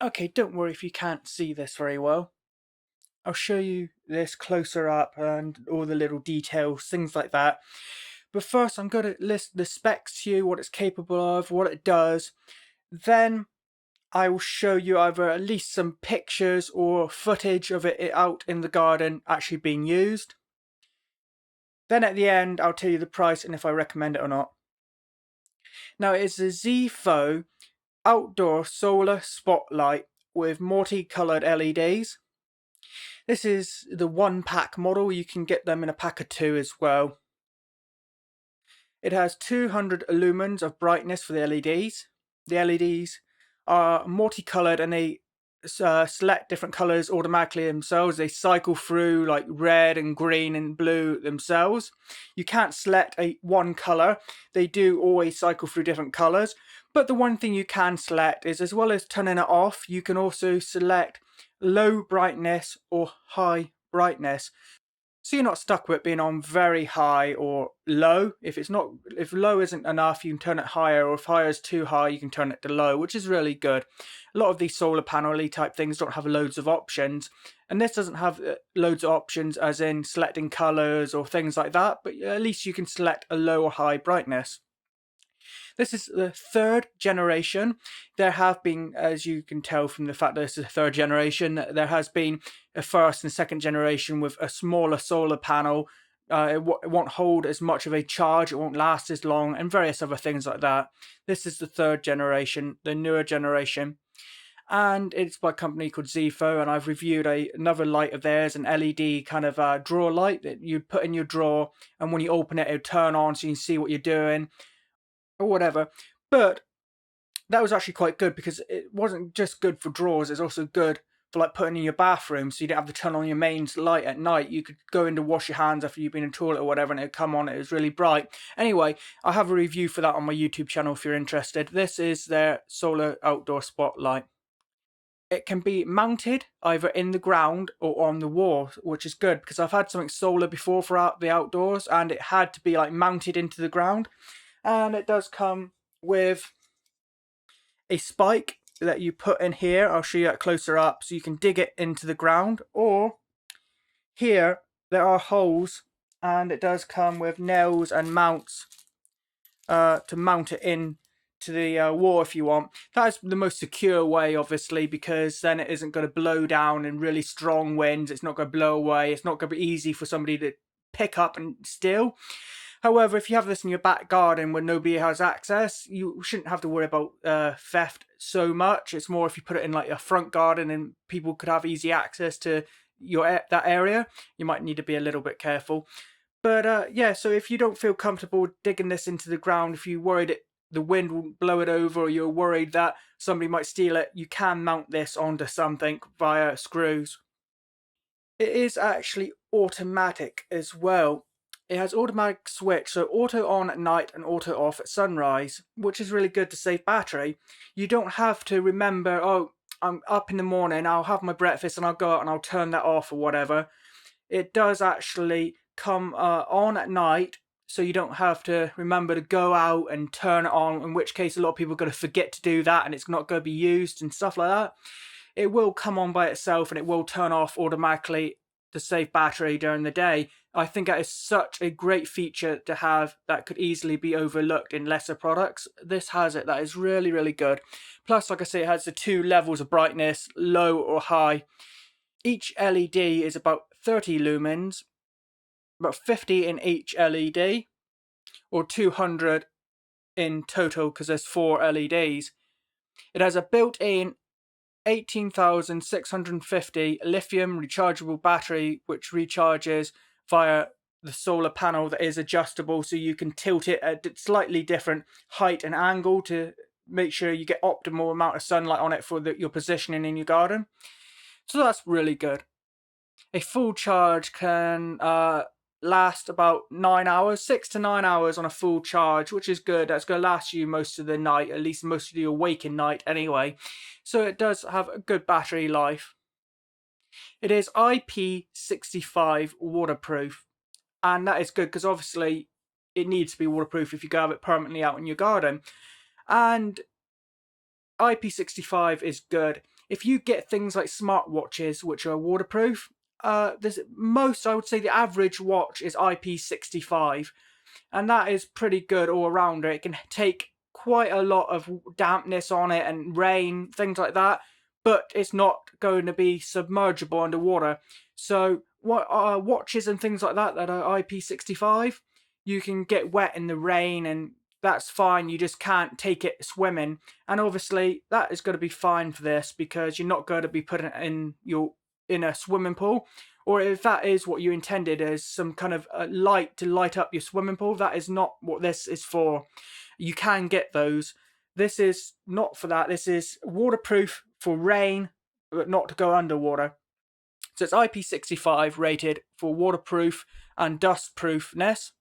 Okay, don't worry if you can't see this very well. I'll show you this closer up and all the little details, things like that. But first, I'm going to list the specs to you, what it's capable of, what it does. Then I will show you either at least some pictures or footage of it out in the garden actually being used. Then at the end, I'll tell you the price and if I recommend it or not. Now, it's a Zeefo outdoor solar spotlight with multi-coloured LEDs. This is the one pack model. You can get them in a pack of two as well. It has 200 lumens of brightness for the LEDs. The LEDs are multicolored and they select different colors automatically themselves. They cycle through like red and green and blue themselves. You can't select one color. They do always cycle through different colors. But the one thing you can select is, as well as turning it off, you can also select low brightness or high brightness. So you're not stuck with it being on very high or low. If low isn't enough, you can turn it higher, or if higher is too high, you can turn it to low, which is really good. A lot of these solar panel type things don't have loads of options, and this doesn't have loads of options as in selecting colors or things like that, but at least you can select a low or high brightness. This is the third generation. There have been, as you can tell from the fact that this is a third generation, there has been a first and second generation with a smaller solar panel. It won't hold as much of a charge, it won't last as long, and various other things like that. This is the third generation, the newer generation. And it's by a company called Zeefo, and I've reviewed another light of theirs, an LED kind of drawer light that you put in your drawer, and when you open it, it'll turn on so you can see what you're doing or whatever. But that was actually quite good because it wasn't just good for drawers, it's also good for like putting in your bathroom, so you didn't have to turn on your mains light at night. You could go in to wash your hands after you've been in the toilet or whatever and it'd come on. It was really bright. Anyway, I have a review for that on my YouTube channel if you're interested. This is their solar outdoor spotlight. It can be mounted either in the ground or on the wall, which is good because I've had something solar before for out the outdoors and it had to be like mounted into the ground. And it does come with a spike that you put in here. I'll show you that closer up so you can dig it into the ground. Or here there are holes and it does come with nails and mounts to mount it in to the wall if you want. That's the most secure way, obviously, because then it isn't going to blow down in really strong winds. It's not going to blow away. It's not going to be easy for somebody to pick up and steal. However, if you have this in your back garden where nobody has access, you shouldn't have to worry about theft so much. It's more if you put it in like a front garden and people could have easy access to that area, you might need to be a little bit careful. But yeah, so if you don't feel comfortable digging this into the ground, if you're worried the wind will blow it over, or you're worried that somebody might steal it, you can mount this onto something via screws. It is actually automatic as well. It has automatic switch, so auto on at night and auto off at sunrise, which is really good to save battery. You don't have to remember, oh, I'm up in the morning, I'll have my breakfast and I'll go out and I'll turn that off or whatever. It does actually come on at night, so you don't have to remember to go out and turn it on, in which case a lot of people are going to forget to do that and it's not going to be used and stuff like that. It will come on by itself and it will turn off automatically to save battery during the day. I think that is such a great feature to have that could easily be overlooked in lesser products. This has it. That is really, really good. Plus, like I say, it has the two levels of brightness, low or high. Each LED is about 30 lumens, about 50 in each LED, or 200 in total because there's 4 LEDs. It has a built-in 18,650 lithium rechargeable battery, which recharges via the solar panel that is adjustable, so you can tilt it at slightly different height and angle to make sure you get optimal amount of sunlight on it for your positioning in your garden. So that's really good. A full charge can last about 9 hours, 6 to 9 hours on a full charge, which is good. That's going to last you most of the night, at least most of your waking night anyway. So it does have a good battery life. It is IP65 waterproof, and that is good because obviously it needs to be waterproof if you go have it permanently out in your garden. And IP65 is good. If you get things like smartwatches which are waterproof, there's most, I would say the average watch is IP65, and that is pretty good all around. It can take quite a lot of dampness on it and rain, things like that, but it's not going to be submergible underwater. So what watches and things like that are IP65, you can get wet in the rain and that's fine. You just can't take it swimming, and obviously that is going to be fine for this because you're not going to be putting it in a swimming pool. Or if that is what you intended as some kind of light to light up your swimming pool, that is not what this is for. You can get those. This is not for that. This is waterproof for rain, but not to go underwater. So it's IP65 rated for waterproof and dust proofness.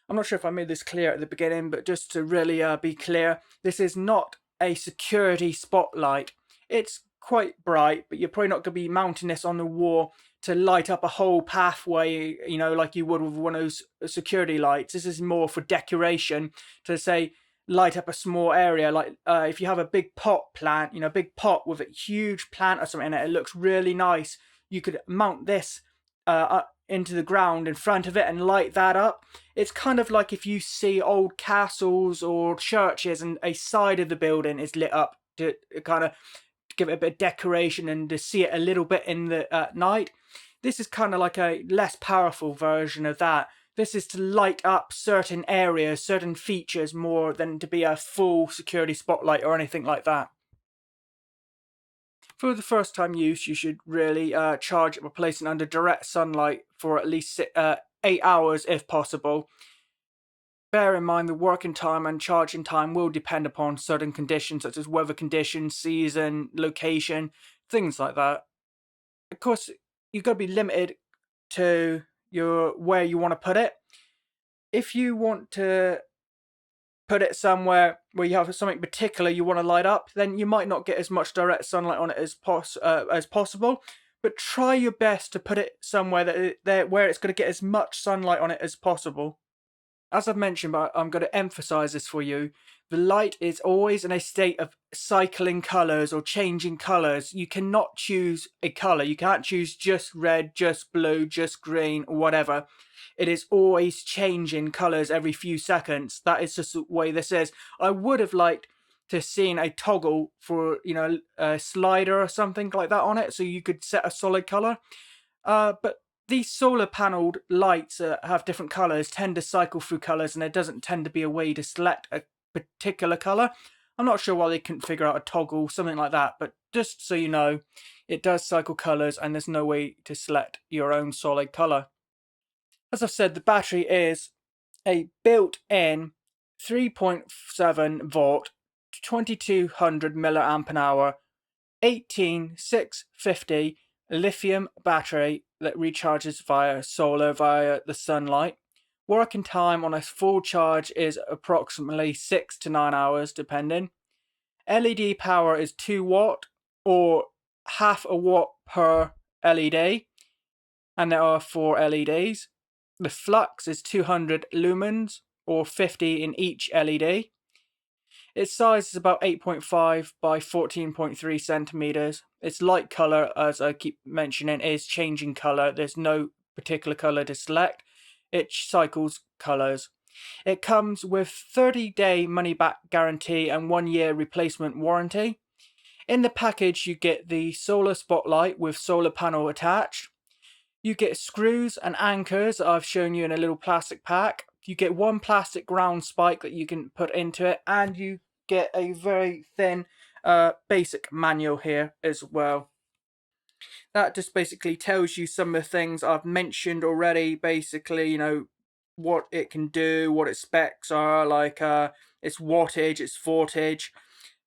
I'm not sure if I made this clear at the beginning, but just to really be clear, this is not a security spotlight. It's quite bright, but you're probably not going to be mounting this on the wall to light up a whole pathway, like you would with one of those security lights. This is more for decoration, to say light up a small area. Like if you have a big pot plant, a big pot with a huge plant or something in it, it looks really nice. You could mount this into the ground in front of it and light that up. It's kind of like if you see old castles or churches and a side of the building is lit up to kind of give it a bit of decoration and to see it a little bit in the at night. This is kind of like a less powerful version of that. This is to light up certain areas, certain features, more than to be a full security spotlight or anything like that. For the first time use, you should really charge it by placing it under direct sunlight for at least 8 hours if possible. Bear in mind the working time and charging time will depend upon certain conditions such as weather conditions, season, location, things like that. Of course, you've got to be limited to where you want to put it. If you want to put it somewhere where you have something particular you want to light up, then you might not get as much direct sunlight on it as possible. But try your best to put it somewhere where it's going to get as much sunlight on it as possible. As I've mentioned, but I'm going to emphasize this for you, the light is always in a state of cycling colors or changing colors. You cannot choose a color. You can't choose just red, just blue, just green, or whatever. It is always changing colors every few seconds. That is just the way this is. I would have liked to seen a toggle for, a slider or something like that on it, so you could set a solid color. But these solar panelled lights have different colors, tend to cycle through colors, and there doesn't tend to be a way to select a particular color. I'm not sure why they couldn't figure out a toggle, something like that, but just so you know, it does cycle colors and there's no way to select your own solid color. As I've said, the battery is a built-in 3.7 volt, 2200 milliamp hour, 18650 lithium battery that recharges via solar via the sunlight. Working time on a full charge is approximately 6 to 9 hours depending. LED power is 2 watt or half a watt per LED, and there are 4 LEDs. The flux is 200 lumens or 50 in each LED. Its size is about 8.5 by 14.3 centimeters. Its light color, as I keep mentioning, is changing color. There's no particular color to select. It cycles colors. It comes with 30-day money-back guarantee and 1-year replacement warranty. In the package, you get the solar spotlight with solar panel attached. You get screws and anchors that I've shown you in a little plastic pack. You get 1 plastic ground spike that you can put into it, and you get a very thin basic manual here as well. That just basically tells you some of the things I've mentioned already. Basically, what it can do, what its specs are, like its wattage, its voltage,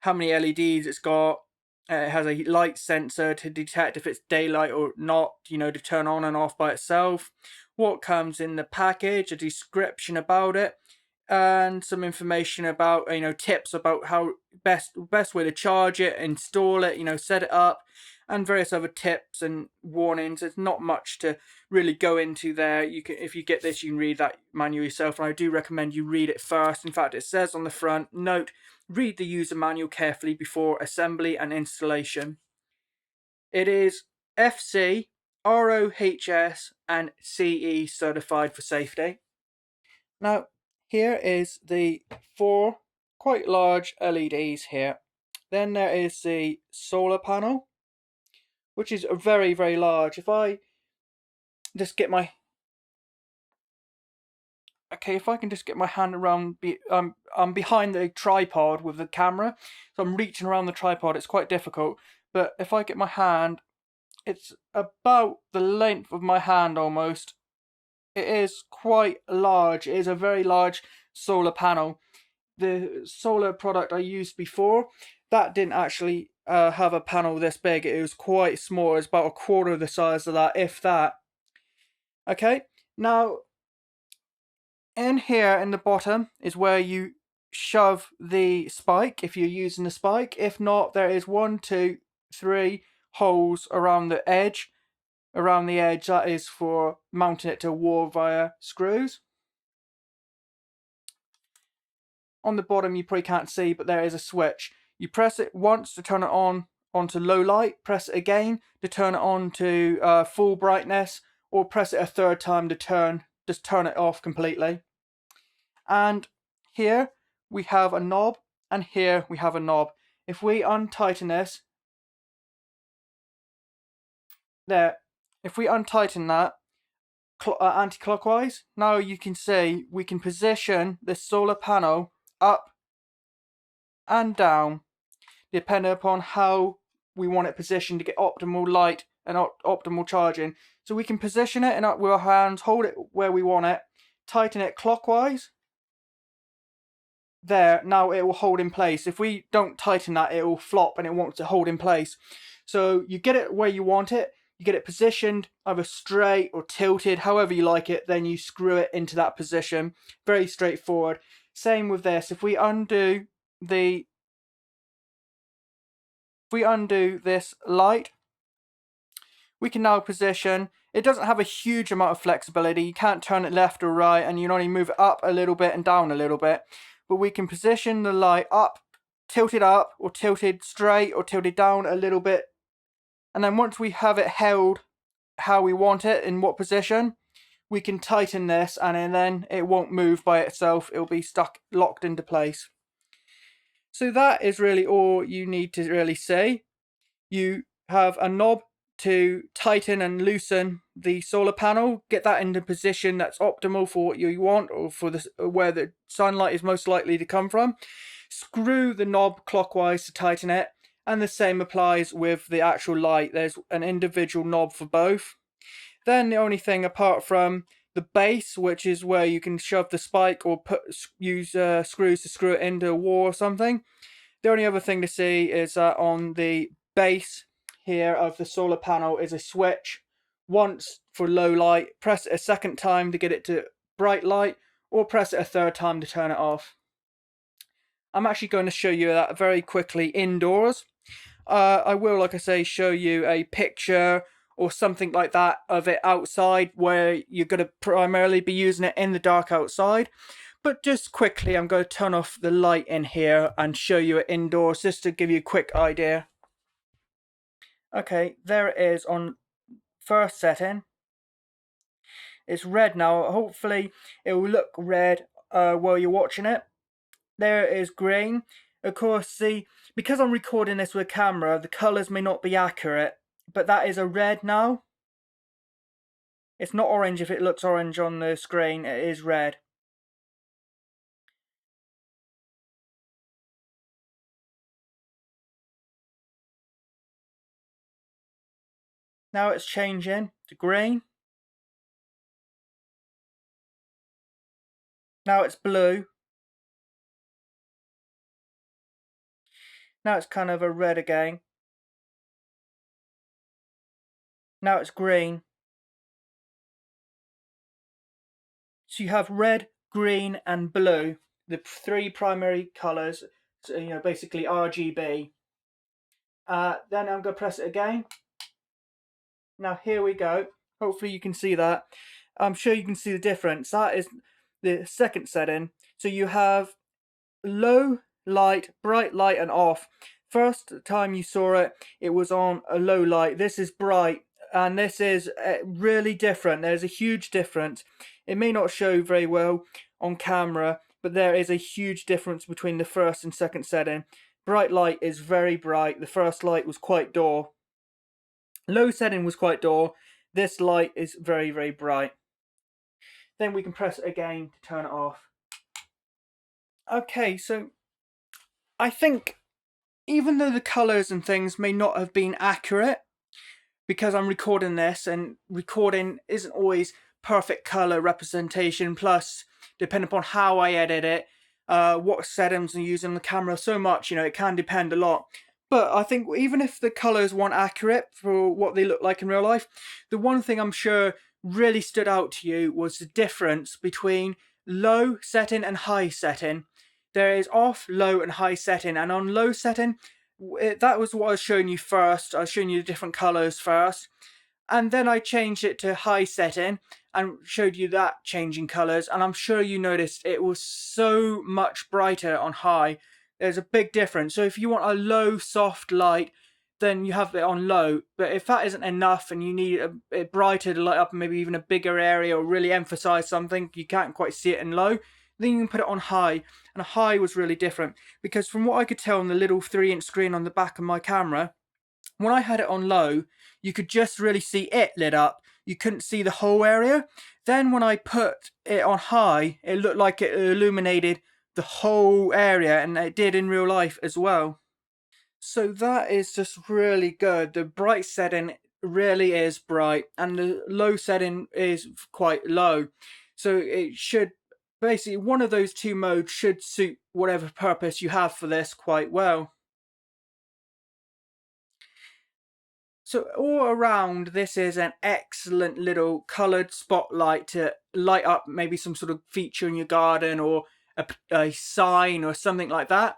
how many LEDs it's got. It has a light sensor to detect if it's daylight or not, to turn on and off by itself. What comes in the package, a description about it, and some information about, tips about how best way to charge it, install it, set it up, and various other tips and warnings. There's not much to really go into there. You can, if you get this, you can read that manual yourself, and I do recommend you read it first. In fact, it says on the front, note, read the user manual carefully before assembly and installation. It is FC, ROHS, and CE certified for safety. Now, here is the 4 quite large LEDs here. Then there is the solar panel, which is very, very large. If I just get my if I can just get my hand around, I'm behind the tripod with the camera, so I'm reaching around the tripod. It's quite difficult, but if I get my hand, it's about the length of my hand almost. It is quite large. It is a very large solar panel. The solar product I used before, that didn't actually have a panel this big. It was quite small. It's about a quarter of the size of that, if that. Okay, now in here in the bottom is where you shove the spike if you're using the spike. If not, there is 1, 2, 3 holes around the edge. Around the edge, that is for mounting it to a wall via screws. On the bottom you probably can't see, but there is a switch. You press it once to turn it on onto low light, press it again to turn it on to full brightness, or press it a third time to turn it off completely. And here we have a knob, and here we have a knob. If we untighten this, there, if we untighten that anti-clockwise, now you can see we can position the solar panel up and down depending upon how we want it positioned to get optimal light and optimal charging. So we can position it with our hands, hold it where we want it, tighten it clockwise. There, now it will hold in place. If we don't tighten that, it will flop and it wants to hold in place. So you get it where you want it, you get it positioned either straight or tilted, however you like it, then you screw it into that position. Very straightforward. Same with this. If we undo this light, we can now position. It doesn't have a huge amount of flexibility. You can't turn it left or right, and you can only move it up a little bit and down a little bit. But we can position the light up, tilted up, or tilted straight, or tilted down a little bit. And then once we have it held how we want it, in what position, we can tighten this, and then it won't move by itself. It'll be locked into place. So that is really all you need to really say. You have a knob to tighten and loosen the solar panel, get that into position that's optimal for what you want, or for where the sunlight is most likely to come from. Screw the knob clockwise to tighten it, and the same applies with the actual light. There's an individual knob for both. Then the only thing apart from the base, which is where you can shove the spike or use screws to screw it into a wall or something. The only other thing to see is that on the base here of the solar panel is a switch. Once for low light, press it a second time to get it to bright light, or press it a third time to turn it off. I'm actually going to show you that very quickly indoors. I will, like I say, show you a picture or something like that of it outside, where you're going to primarily be using it in the dark outside. But just quickly, I'm going to turn off the light in here and show you it indoors, just to give you a quick idea. Okay, there it is on first setting. It's red now. Hopefully it will look red while you're watching it. There it is green. Of course, because I'm recording this with a camera, the colours may not be accurate, but that is a red now. It's not orange. If it looks orange on the screen, it is red. Now it's changing to green. Now it's blue. Now it's kind of a red again. Now it's green. So you have red, green and blue, the 3 primary colours, so, basically RGB. Then I'm going to press it again. Now here we go. Hopefully you can see that. I'm sure you can see the difference. That is the second setting. So you have low light, bright light, and off. First time you saw it, it was on a low light. This is bright, and this is really different. There's a huge difference. It may not show very well on camera, but there is a huge difference between the first and second setting. Bright light is very bright. The first light was quite dull. Low setting was quite dull. This light is very, very bright. Then we can press it again to turn it off. Okay, so I think even though the colours and things may not have been accurate, because I'm recording this, and recording isn't always perfect colour representation, plus depending upon how I edit it, what settings I'm using on the camera, so much, it can depend a lot. But I think even if the colours weren't accurate for what they look like in real life, the one thing I'm sure really stood out to you was the difference between low setting and high setting. There is off, low, and high setting, and on low setting, that was what I was showing you first. I was showing you the different colours first, and then I changed it to high setting and showed you that changing colours, and I'm sure you noticed it was so much brighter on high. There's a big difference. So if you want a low soft light, then you have it on low, but if that isn't enough and you need a brighter to light up maybe even a bigger area or really emphasize something, you can't quite see it in low, then you can put it on high. And high was really different, because from what I could tell on the little 3-inch screen on the back of my camera, when I had it on low, you could just really see it lit up. You couldn't see the whole area. Then when I put it on high, it looked like it illuminated the whole area, and it did in real life as well. So that is just really good. The bright setting really is bright, and the low setting is quite low. So it should, basically, one of those two modes should suit whatever purpose you have for this quite well. So all around, this is an excellent little coloured spotlight to light up maybe some sort of feature in your garden, or a sign or something like that.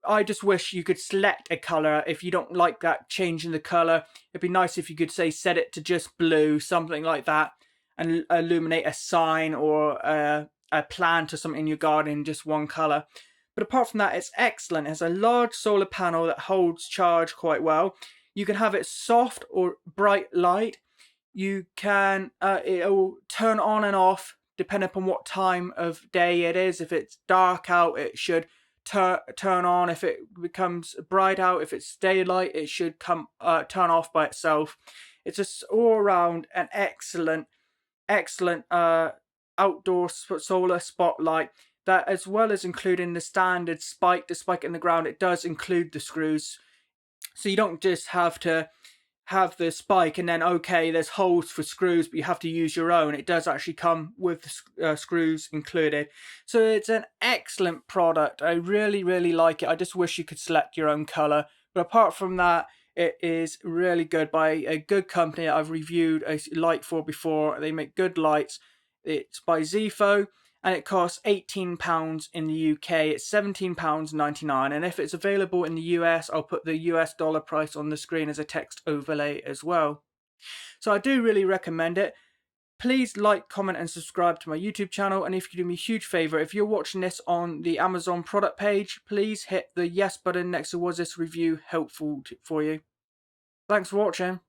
I just wish you could select a colour. If you don't like that change in the colour, it'd be nice if you could say set it to just blue, something like that, and illuminate a sign or a plant or something in your garden in just one colour. But apart from that, it's excellent. It has a large solar panel that holds charge quite well. You can have it soft or bright light. You can, it'll turn on and off depending upon what time of day it is. If it's dark out, it should turn on. If it becomes bright out, if it's daylight, it should turn off by itself. It's just all around an excellent outdoor solar spotlight, that, as well as including the standard spike, the spike in the ground, it does include the screws. So you don't just have to have the spike and then, okay, there's holes for screws, but you have to use your own. It does actually come with screws included. So it's an excellent product. I really, really like it. I just wish you could select your own colour. But apart from that, it is really good, by a good company I've reviewed a light for before. They make good lights. It's by Zeefo, and it costs £18 in the UK. It's £17.99, and if it's available in the US, I'll put the US dollar price on the screen as a text overlay as well. So I do really recommend it. Please like, comment, and subscribe to my YouTube channel. And if you do me a huge favour, if you're watching this on the Amazon product page, please hit the yes button next to was this review helpful for you. Thanks for watching.